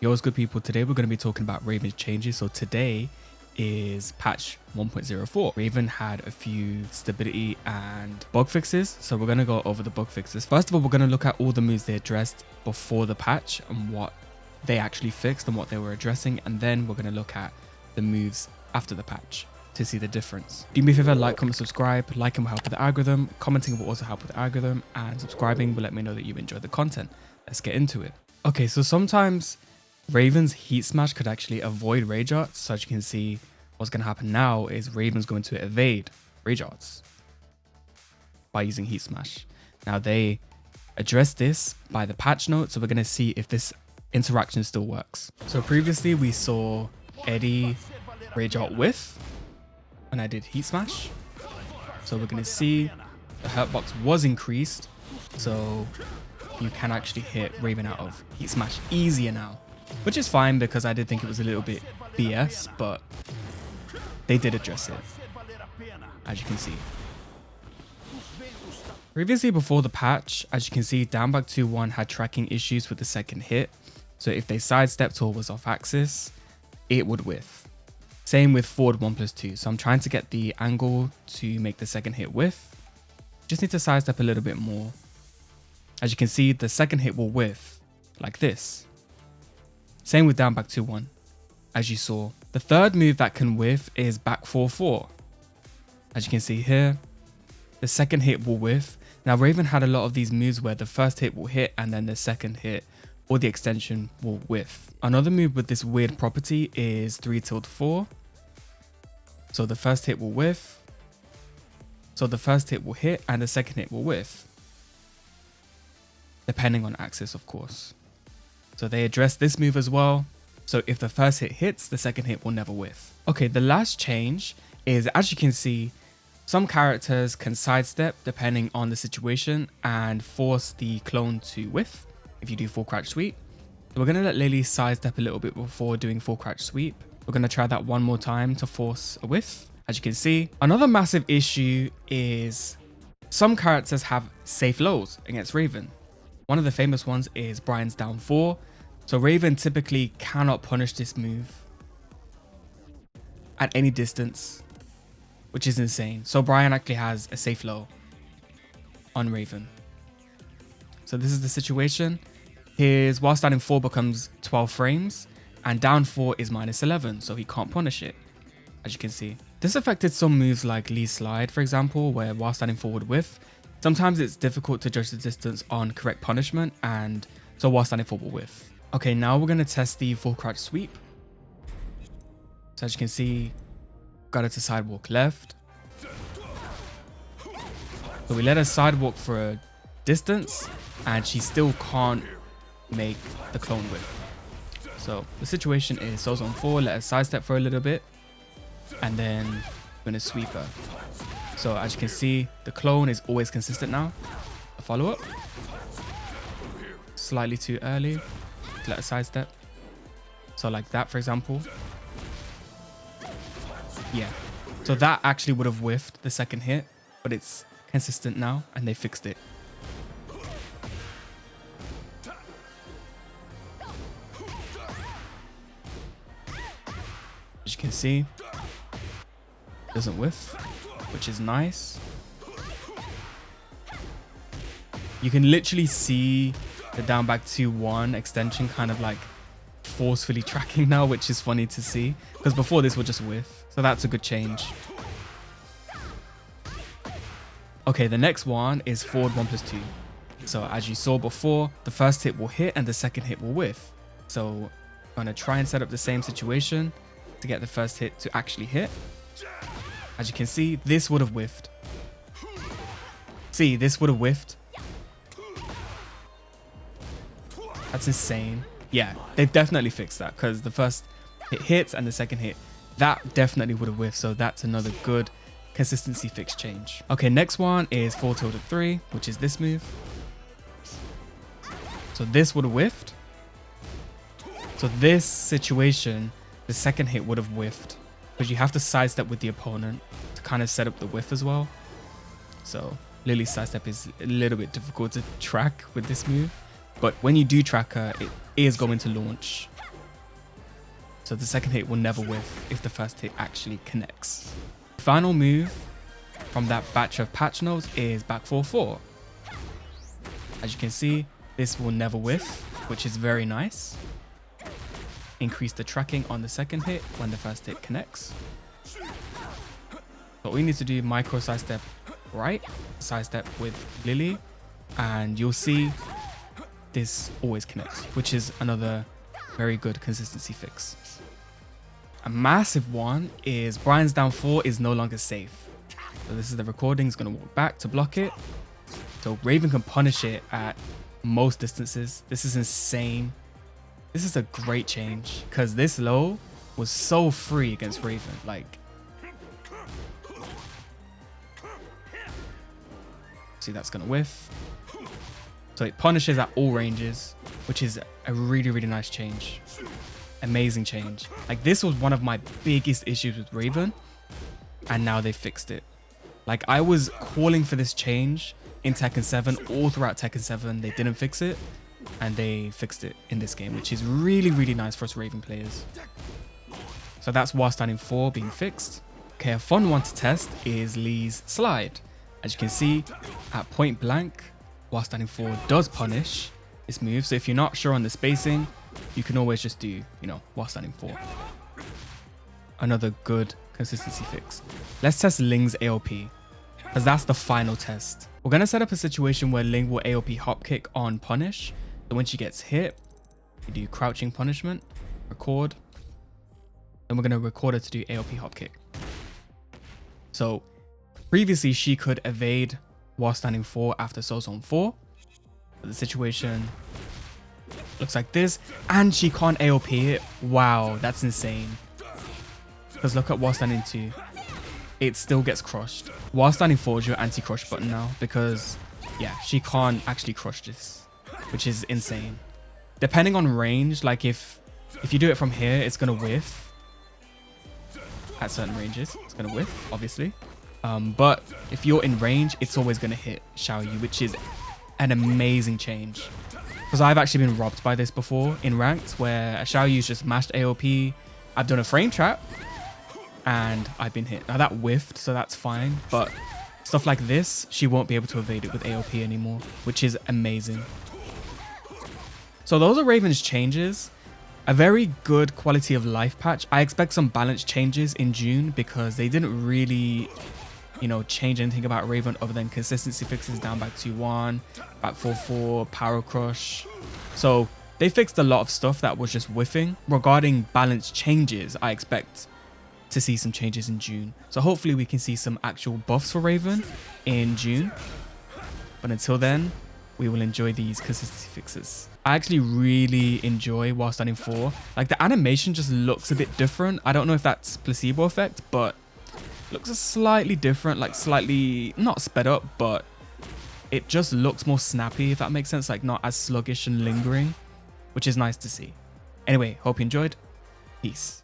Yo, what's good people? Today we're going to be talking about Raven's changes. So today is patch 1.04. Raven had a few stability and bug fixes. So we're going to go over the bug fixes. First of all, we're going to look at all the moves they addressed before the patch and what they actually fixed and what they were addressing. And then we're going to look at the moves after the patch to see the difference. Do me a favor, like, comment, subscribe. Liking will help with the algorithm. Commenting will also help with the algorithm. And subscribing will let me know that you enjoy the content. Let's get into it. Okay, so sometimes Raven's Heat Smash could actually avoid Rage Arts. So as you can see, what's going to happen now is Raven's going to evade Rage Arts by using Heat Smash. Now they addressed this by the patch note, so we're going to see if this interaction still works. So previously we saw Eddie Rage Art with when I did Heat Smash. So we're going to see the hurt box was increased, so you can actually hit Raven out of Heat Smash easier now. Which is fine because I did think it was a little bit BS, but they did address it, as you can see. Previously, before the patch, as you can see, down back 2-1 had tracking issues with the second hit. So if they sidestepped or was off axis, it would whiff. Same with forward 1+2. So I'm trying to get the angle to make the second hit whiff. Just need to sidestep a little bit more. As you can see, the second hit will whiff like this. Same with down back 2-1, as you saw. The third move that can whiff is back 4-4. As you can see here, the second hit will whiff. Now Raven had a lot of these moves where the first hit will hit and then the second hit or the extension will whiff. Another move with this weird property is 3-4. So the first hit will whiff. So the first hit will hit and the second hit will whiff. Depending on axis, of course. So they addressed this move as well. So if the first hit hits, the second hit will never whiff. Okay, the last change is, as you can see, some characters can sidestep depending on the situation and force the clone to whiff if you do full crouch sweep. So we're going to let Lily sidestep a little bit before doing full crouch sweep. We're going to try that one more time to force a whiff. As you can see, another massive issue is some characters have safe lows against Raven. One of the famous ones is Brian's down 4. So Raven typically cannot punish this move at any distance, which is insane. So Brian actually has a safe low on Raven. So this is the situation. His while standing 4 becomes 12 frames and down 4 is -11, so he can't punish it, as you can see. This affected some moves like Lee's Slide, for example, where while standing 4 would whiff. Sometimes it's difficult to judge the distance on correct punishment, and so while standing 4 will whiff. Okay, now we're going to test the full crouch sweep. So as you can see, got it to sidewalk left. So we let her sidewalk for a distance and she still can't make the clone whiff. So the situation is Soul's on 4, let her sidestep for a little bit, and then we're going to sweep her. So as you can see, the clone is always consistent now. A follow-up. Slightly too early. Let a sidestep. So like that, for example. Yeah. So that actually would have whiffed the second hit, but it's consistent now and they fixed it. As you can see, doesn't whiff, which is nice. You can literally see the down back 2-1 extension kind of like forcefully tracking now, which is funny to see because before this would just whiff. So that's a good change. Okay, the next one is forward 1+2. So as you saw before, the first hit will hit and the second hit will whiff. So I'm going to try and set up the same situation to get the first hit to actually hit. As you can see, this would have whiffed. See, this would have whiffed. That's insane. Yeah, they've definitely fixed that because the first hit hits and the second hit, that definitely would have whiffed. So that's another good consistency fix change. Okay, next one is 4-3, which is this move. So this would have whiffed. So this situation, the second hit would have whiffed because you have to sidestep with the opponent to kind of set up the whiff as well. So Lily's sidestep is a little bit difficult to track with this move. But when you do track her, it is going to launch So the second hit will never whiff if the first hit actually connects. Final move from that batch of patch notes is back 4-4. As you can see, this will never whiff, which is very nice. Increase the tracking on the second hit when the first hit connects. But we need to do micro sidestep right, sidestep with Lily, and you'll see this always connects, which is another very good consistency fix. A massive one is Brian's down 4 is no longer safe. So this is the recording, it's going to walk back to block it. So Raven can punish it at most distances. This is insane. This is a great change because this low was so free against Raven. Like, see, that's going to whiff. So it punishes at all ranges, which is a really, really nice change. Amazing change. Like, this was one of my biggest issues with Raven, and now they fixed it. Like, I was calling for this change in Tekken 7 all throughout Tekken 7. They didn't fix it, and they fixed it in this game, which is really, really nice for us Raven players. So that's while standing 4 being fixed. Okay, a fun one to test is Lee's slide. As you can see, at point blank, while standing 4 does punish this move. So if you're not sure on the spacing, you can always just do, you know, while standing 4. Another good consistency fix. Let's test Ling's AOP, because that's the final test. We're going to set up a situation where Ling will AOP hop kick on punish. So when she gets hit, you do crouching punishment, record, and we're going to record her to do AOP hop kick. So previously she could evade while standing 4 after Soul Zone 4. But the situation looks like this, and she can't AOP it. Wow, that's insane. Because look at while standing 2. It still gets crushed. While standing 4 is your anti-crush button now, because yeah, she can't actually crush this, which is insane. Depending on range, like if you do it from here, it's gonna whiff. At certain ranges, it's gonna whiff, obviously. But if you're in range, it's always gonna hit Xiaoyu, which is an amazing change. Because I've actually been robbed by this before in ranked, where a Xiaoyu's just mashed AOP. I've done a frame trap, and I've been hit. Now that whiffed, so that's fine. But stuff like this, she won't be able to evade it with AOP anymore, which is amazing. So those are Raven's changes. A very good quality of life patch. I expect some balance changes in June because they didn't really, you know, change anything about Raven other than consistency fixes down back 2-1, back 4-4, power crush. So they fixed a lot of stuff that was just whiffing. Regarding balance changes, I expect to see some changes in June. So hopefully we can see some actual buffs for Raven in June. But until then, we will enjoy these consistency fixes. I actually really enjoy while standing 4. Like, the animation just looks a bit different. I don't know if that's placebo effect, but looks slightly different, like slightly not sped up, but it just looks more snappy, if that makes sense, like not as sluggish and lingering, which is nice to see. Anyway, hope you enjoyed. Peace.